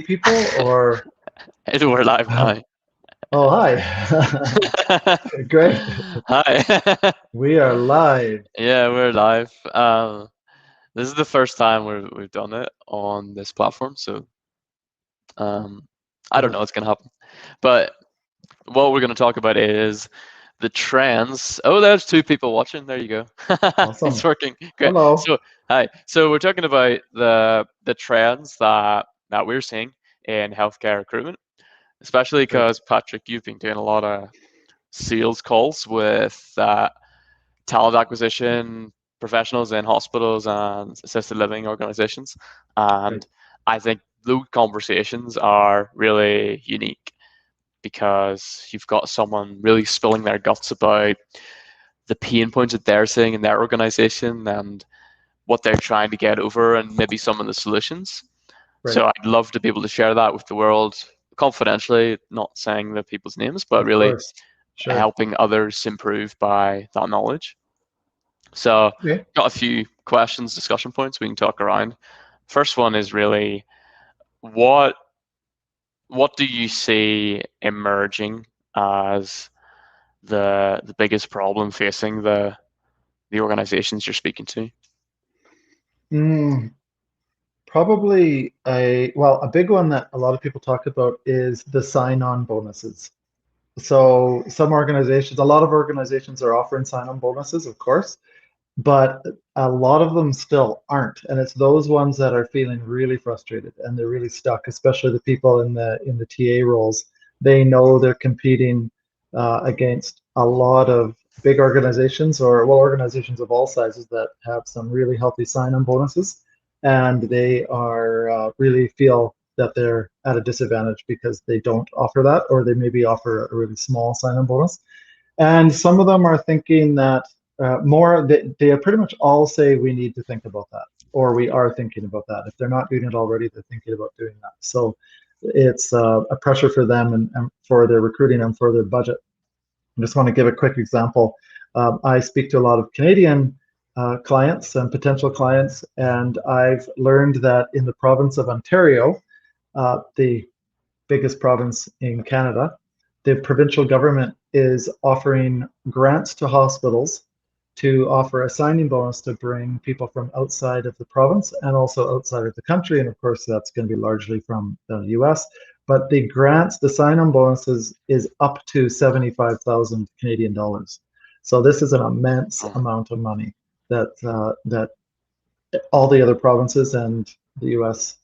People or We're live now. oh hi. Great. Hi. We are live. Yeah, we're live. This is the first time we've done it on this platform, so um, I don't Yeah, know what's gonna happen. But what we're gonna talk about is the trends. Oh, there's two people watching. There you go. It's awesome. working. Great. Hello. So hi. So we're talking about the trends that we're seeing in healthcare recruitment, especially Great. because Patrick, you've been doing a lot of sales calls with talent acquisition professionals in hospitals and assisted living organizations. Great. And I think those conversations are really unique because you've got someone really spilling their guts about the pain points that they're seeing in their organization and what they're trying to get over and maybe some of the solutions. Great. So I'd love to be able to share that with the world confidentially, not saying the people's names, but Of really course. Sure. helping others improve by that knowledge. So, Okay. got a few questions, discussion points we can talk around. First one is really what what do you see emerging as the biggest problem facing the organizations you're speaking to? Mm, probably a big one that a lot of people talk about is the sign-on bonuses. So a lot of organizations are offering sign-on bonuses, of course, but a lot of them still aren't, and it's those ones that are feeling really frustrated and they're really stuck, especially the people in the TA roles. They know they're competing against a lot of big organizations, or well, organizations of all sizes that have some really healthy sign-on bonuses, and they are really feel that they're at a disadvantage because they don't offer that, or they maybe offer a really small sign-on bonus. And some of them are thinking that they pretty much all say we need to think about that, or we are thinking about that. If they're not doing it already, they're thinking about doing that. So it's a pressure for them and for their recruiting and for their budget. I just want to give a quick example. I speak to a lot of Canadian clients and potential clients, and I've learned that in the province of Ontario, the biggest province in Canada, the provincial government is offering grants to hospitals to offer a signing bonus to bring people from outside of the province and also outside of the country. And of course, that's going to be largely from the US. But the grants, the sign-on bonuses is up to 75,000 Canadian dollars. So this is an immense Oh, amount of money that all the other provinces and the US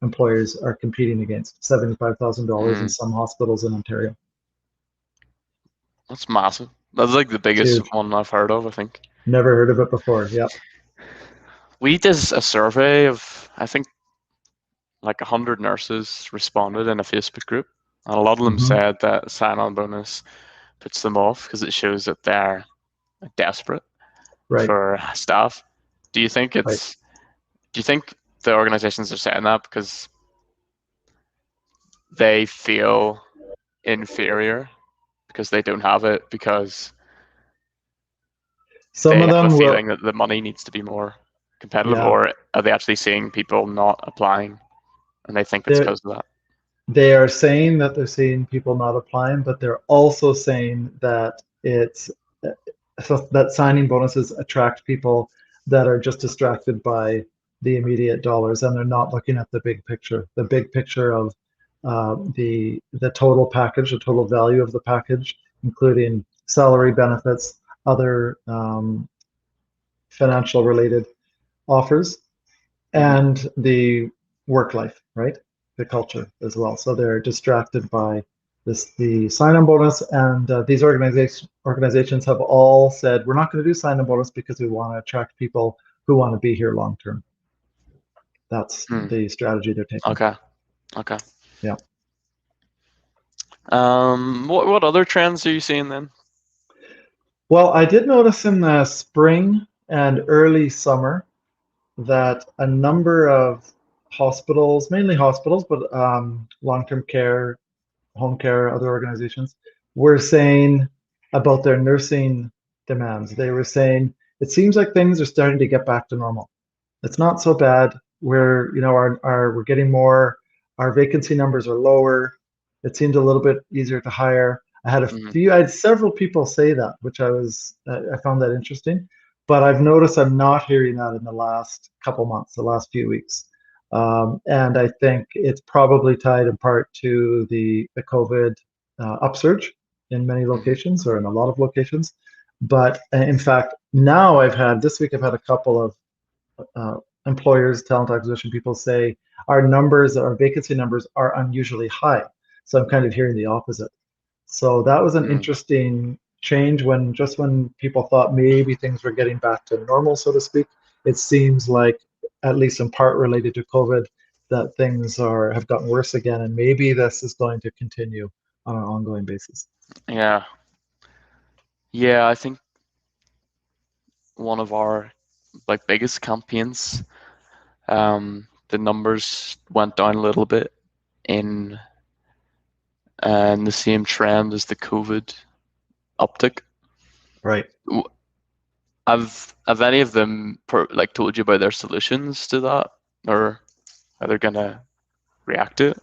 employers are competing against. $75,000 in mm, some hospitals in Ontario. that's massive. That's like the It's biggest huge. one I've heard of, I think. Never heard of it before. Yep. We did a survey of, I think, like 100 nurses responded in a Facebook group, and a lot of them Hmm. said that sign-on bonus puts them off because it shows that they're desperate Right. for staff. Do you think Right. it's? Do you think the organizations are saying that because they feel inferior because they don't have it because Some they of have a them will. feeling that the money needs to be more competitive, Yeah. or are they actually seeing people not applying and they think it's They because of that? they are saying that they're seeing people not applying, but they're also saying that it's so that signing bonuses attract people that are just distracted by the immediate dollars, and they're not looking at the big picture of the total package, the total value of the package, including salary, benefits, other financial related offers, Mm-hmm. and the work life, right? The culture as well. So they're distracted by the sign-on bonus, and these organizations have all said we're not going to do sign-on bonus because we want to attract people who want to be here long term. That's Mm. the strategy they're taking. Okay. Okay. Yeah. What other trends are you seeing then? Well, I did notice in the spring and early summer that a number of hospitals, mainly hospitals, but long-term care, home care, other organizations, were saying about their nursing demands. They were saying it seems like things are starting to get back to normal. It's not so bad. We're, you know, our we're getting more. our vacancy numbers are lower. It seemed a little bit easier to hire. I Mhm. had several people say that, which I found that interesting. But I've noticed I'm not hearing that in the last couple months, the last few weeks. And I think it's probably tied in part to the COVID upsurge in many Mhm. locations or in a lot of locations. But in fact, now this week I've had a couple of uh, employers, talent acquisition people say our vacancy numbers are unusually high. So I'm kind of hearing the opposite. So that was an Mhm. interesting change when people thought maybe things were getting back to normal, so to speak. It seems like, at least in part related to COVID, that things have gotten worse again, and maybe this is going to continue on an ongoing basis. Yeah. Yeah, I think one of our like biggest campaigns, the numbers went down a little bit in the same trend as the COVID uptick. Right. Have any of them like told you about their solutions to that, or are they gonna react to it?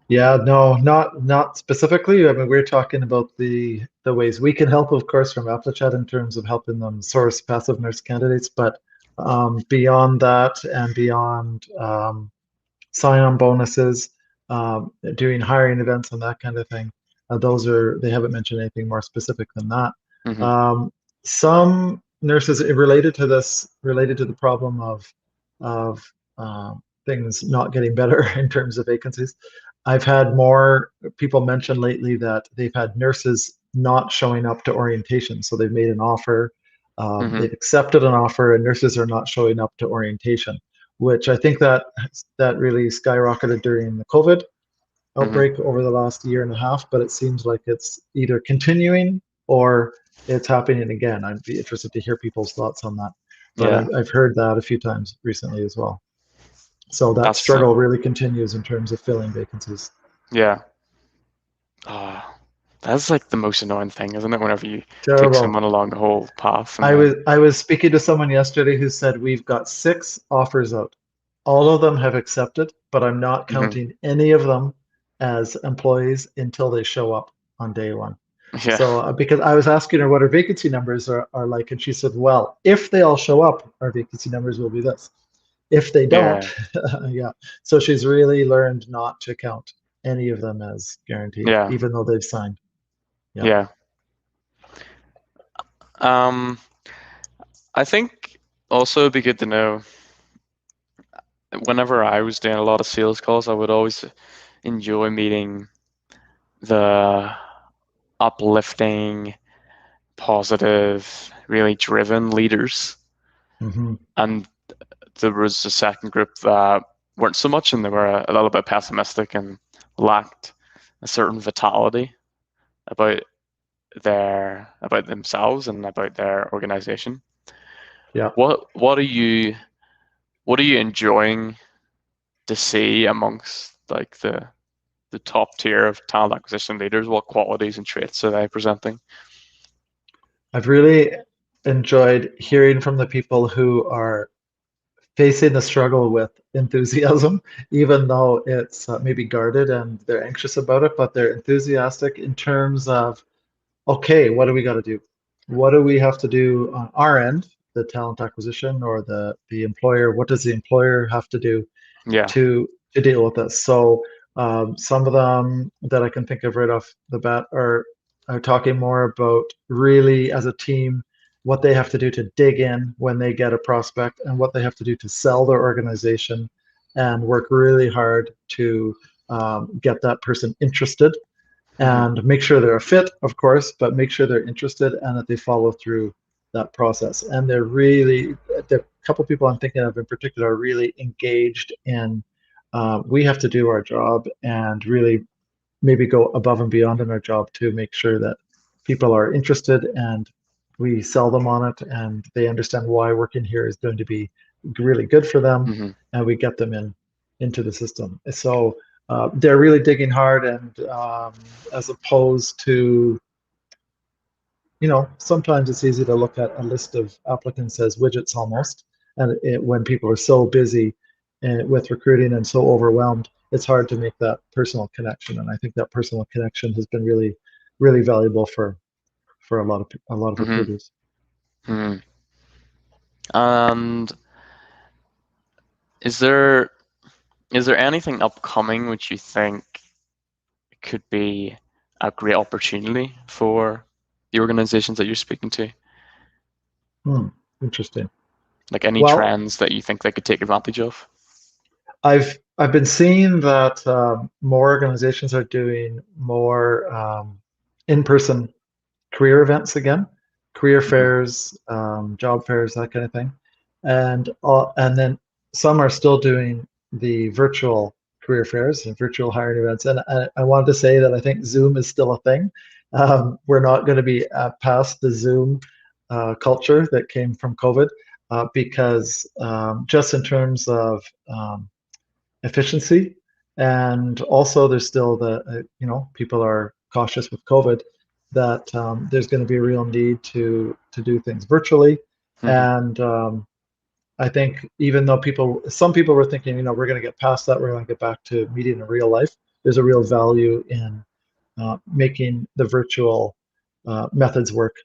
Yeah, no, not specifically. I mean, we're talking about the ways we can help, of course, from AppleChat in terms of helping them source passive nurse candidates. But beyond that, and beyond sign-on bonuses, doing hiring events and that kind of thing, they haven't mentioned anything more specific than that. Hmm. Some nurses related to the problem of things not getting better in terms of vacancies. I've had more people mention lately that they've had nurses not showing up to orientation. So they've made an offer, Hmm. they've accepted an offer, and nurses are not showing up to orientation, which I think that really skyrocketed during the COVID Hmm. outbreak over the last year and a half. But it seems like it's either continuing or it's happening again. I'd be interested to hear people's thoughts on that. But Yeah, I've heard that a few times recently as well. So that that's struggle really continues in terms of filling vacancies. yeah. Ah, that's like the most annoying thing, isn't it? Whenever you take Terrible. someone along the whole path and I was then, I was speaking to someone yesterday who said we've got 6 offers out. All of them have accepted, but I'm not hmm, counting any of them as employees until they show up on day one. yeah, So because I was asking her what her vacancy numbers are like, and she said, well, if they all show up, our vacancy numbers will be this. If they don't, yeah, yeah. So she's really learned not to count any of them as guaranteed, yeah, even though they've signed. Yeah. yeah. Um, I think also it'd be good to know whenever I was doing a lot of sales calls, I would always enjoy meeting the uplifting, positive, really driven leaders. Hmm. And there was a second group that weren't so much, and they were a little bit pessimistic and lacked a certain vitality about about themselves and about their organization. Yeah. What are you enjoying to see amongst like the top tier of talent acquisition leaders? What qualities and traits are they presenting? I've really enjoyed hearing from the people who are facing the struggle with enthusiasm, even though it's maybe guarded and they're anxious about it, but they're enthusiastic in terms of, okay, what do we got to do? What do we have to do on our end, the talent acquisition or the employer? What does the employer have to do Yeah. to deal with this? So some of them that I can think of right off the bat are talking more about really as a team what they have to do to dig in when they get a prospect and what they have to do to sell their organization and work really hard to get that person interested Hmm. and make sure they're a fit, of course, but make sure they're interested and that they follow through that process. And the couple people I'm thinking of in particular are really engaged in. We have to do our job and really maybe go above and beyond in our job to make sure that people are interested and we sell them on it and they understand why working here is going to be really good for them Hmm. and we get them into the system. So they're really digging hard and as opposed to, sometimes it's easy to look at a list of applicants as widgets almost. And when people are so busy, with recruiting and so overwhelmed, it's hard to make that personal connection. And I think that personal connection has been really, really valuable for a lot of Mm-hmm. recruiters. Mm-hmm. And is there anything upcoming which you think could be a great opportunity for the organizations that you're speaking to? Interesting. Like any Well, trends that you think they could take advantage of? I've been seeing that more organizations are doing more in-person career events again, career Mm-hmm. fairs, job fairs, that kind of thing, and then some are still doing the virtual career fairs and virtual hiring events. And I wanted to say that I think Zoom is still a thing. We're not going to be past the Zoom culture that came from COVID because just in terms of efficiency. And also, there's still people are cautious with COVID that there's going to be a real need to do things virtually. Mm-hmm. And I think even though some people were thinking, we're going to get past that, we're going to get back to meeting in real life. There's a real value in making the virtual methods work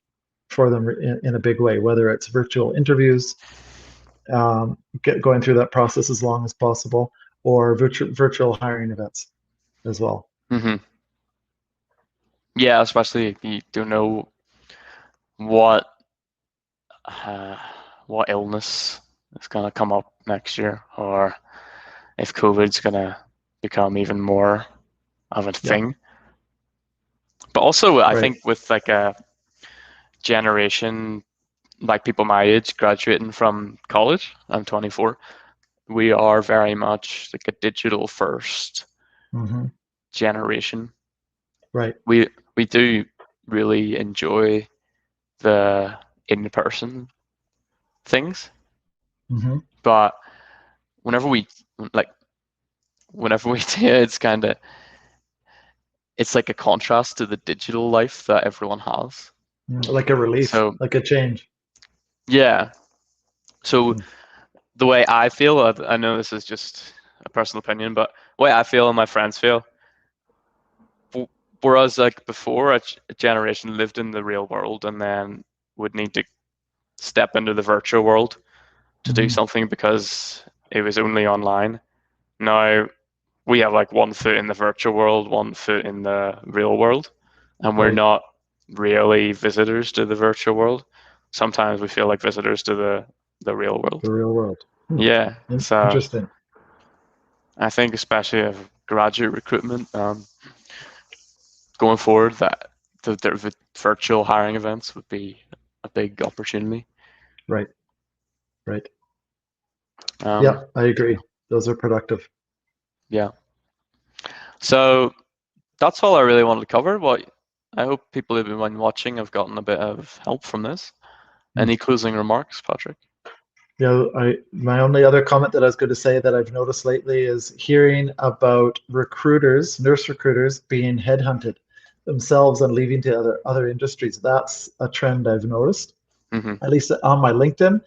for them in a big way, whether it's virtual interviews, going through that process as long as possible, or virtual hiring events as well. Mm-hmm. Yeah, especially if you don't know what uh, what illness is going to come up next year, or if COVID's going to become even more of a Yeah, thing. But also, I right. think with like a generation like people my age graduating from college, I'm 24, we are very much like a digital first Hmm. generation. Right. We do really enjoy the in-person things, Hmm. but whenever we like whenever we do it, it's like a contrast to the digital life that everyone has. Like a relief, So like a change. yeah, so Mm. the way I feel, I know this is just a personal opinion, but the way I feel and my friends feel, whereas like before a generation lived in the real world and then would need to step into the virtual world to do Hmm. something because it was only online. Now we have like one foot in the virtual world, one foot in the real world, and we're Right. not really visitors to the virtual world. Sometimes we feel like visitors to the real world. The real world. Yeah, so Interesting. I think especially of graduate recruitment, going forward, that the virtual hiring events would be a big opportunity. Right. Right. Um, Yeah, I agree. Those are productive. yeah. So that's all I really wanted to cover. But I hope people who've been watching have gotten a bit of help from this. Mm. Any closing remarks, Patrick? Yeah, my only other comment that I was going to say that I've noticed lately is hearing about recruiters, nurse recruiters, being headhunted themselves and leaving to other industries. That's a trend I've noticed, Mm-hmm. at least on my LinkedIn.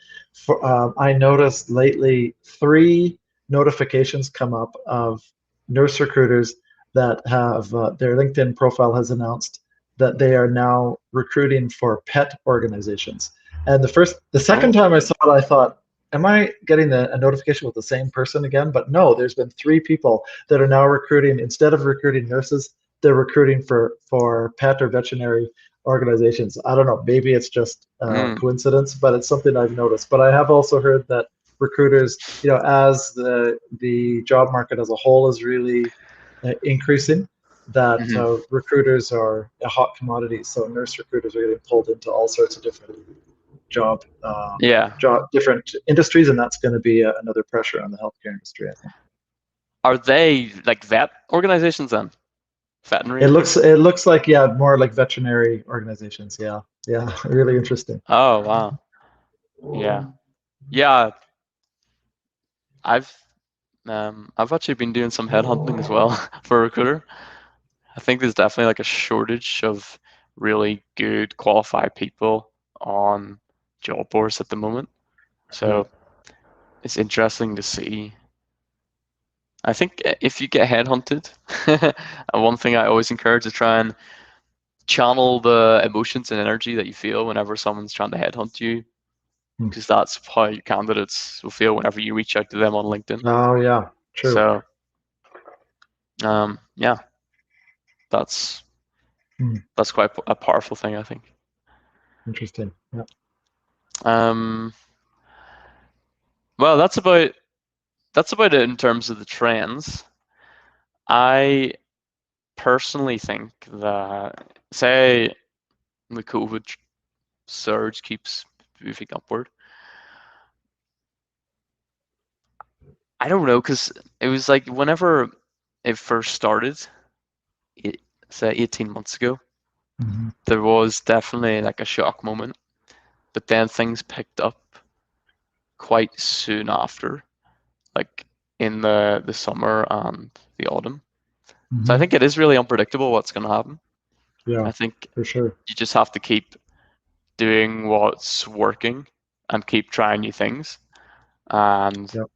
I noticed lately 3 notifications come up of nurse recruiters that have their LinkedIn profile has announced that they are now recruiting for pet organizations. And the second Oh. time I saw it, I thought, am I getting a notification with the same person again? But no, there's been 3 people that are now recruiting. Instead of recruiting nurses, they're recruiting for pet or veterinary organizations. I don't know, maybe it's just Mm. coincidence, but it's something I've noticed. But I have also heard that recruiters, as the job market as a whole is really increasing, that Mm-hmm. recruiters are a hot commodity. So nurse recruiters are getting pulled into all sorts of different Yeah. different industries, and that's going to be another pressure on the healthcare industry, I think. Are they like vet organizations then? Veterinary? It looks like, yeah, more like veterinary organizations. Yeah, yeah, really interesting. Oh wow. Yeah. Yeah. I've I've actually been doing some headhunting as well for a recruiter. I think there's definitely like a shortage of really good qualified people on job boards at the moment. Yeah. So it's interesting to see I think if you get headhunted, and one thing I always encourage is try and channel the emotions and energy that you feel whenever someone's trying to headhunt you, Hmm. because that's how your candidates will feel whenever you reach out to them on LinkedIn. Oh yeah, true. So, yeah, that's Hmm. that's quite a powerful thing, I think. Interesting. Yeah. Well, that's about it in terms of the trends. I personally think that, say, the COVID surge keeps moving upward. I don't know, because it was like whenever it first started, say 18 months ago, Hmm. there was definitely like a shock moment, but then things picked up quite soon after, like in the summer and the autumn. So I Hmm. think it is really unpredictable what's going to happen. Yeah, I think for sure. you just have to keep doing what's working and keep trying new things and Yep.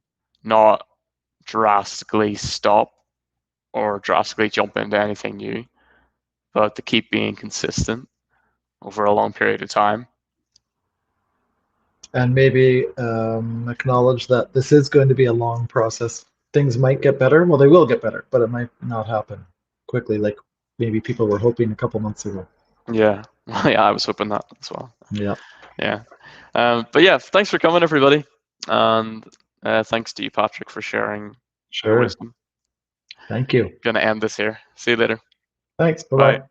not drastically stop or drastically jump into anything new, but to keep being consistent over a long period of time. And maybe acknowledge that this is going to be a long process. Things might get better. Well, they will get better, but it might not happen quickly, like maybe people were hoping a couple months ago. Yeah, yeah, I was hoping that as well. Yeah, Yeah, but yeah, thanks for coming, everybody, and thanks to you, Patrick, for sharing your sure. wisdom. Thank you. Gonna end this here. See you later. Thanks. Bye Bye. bye.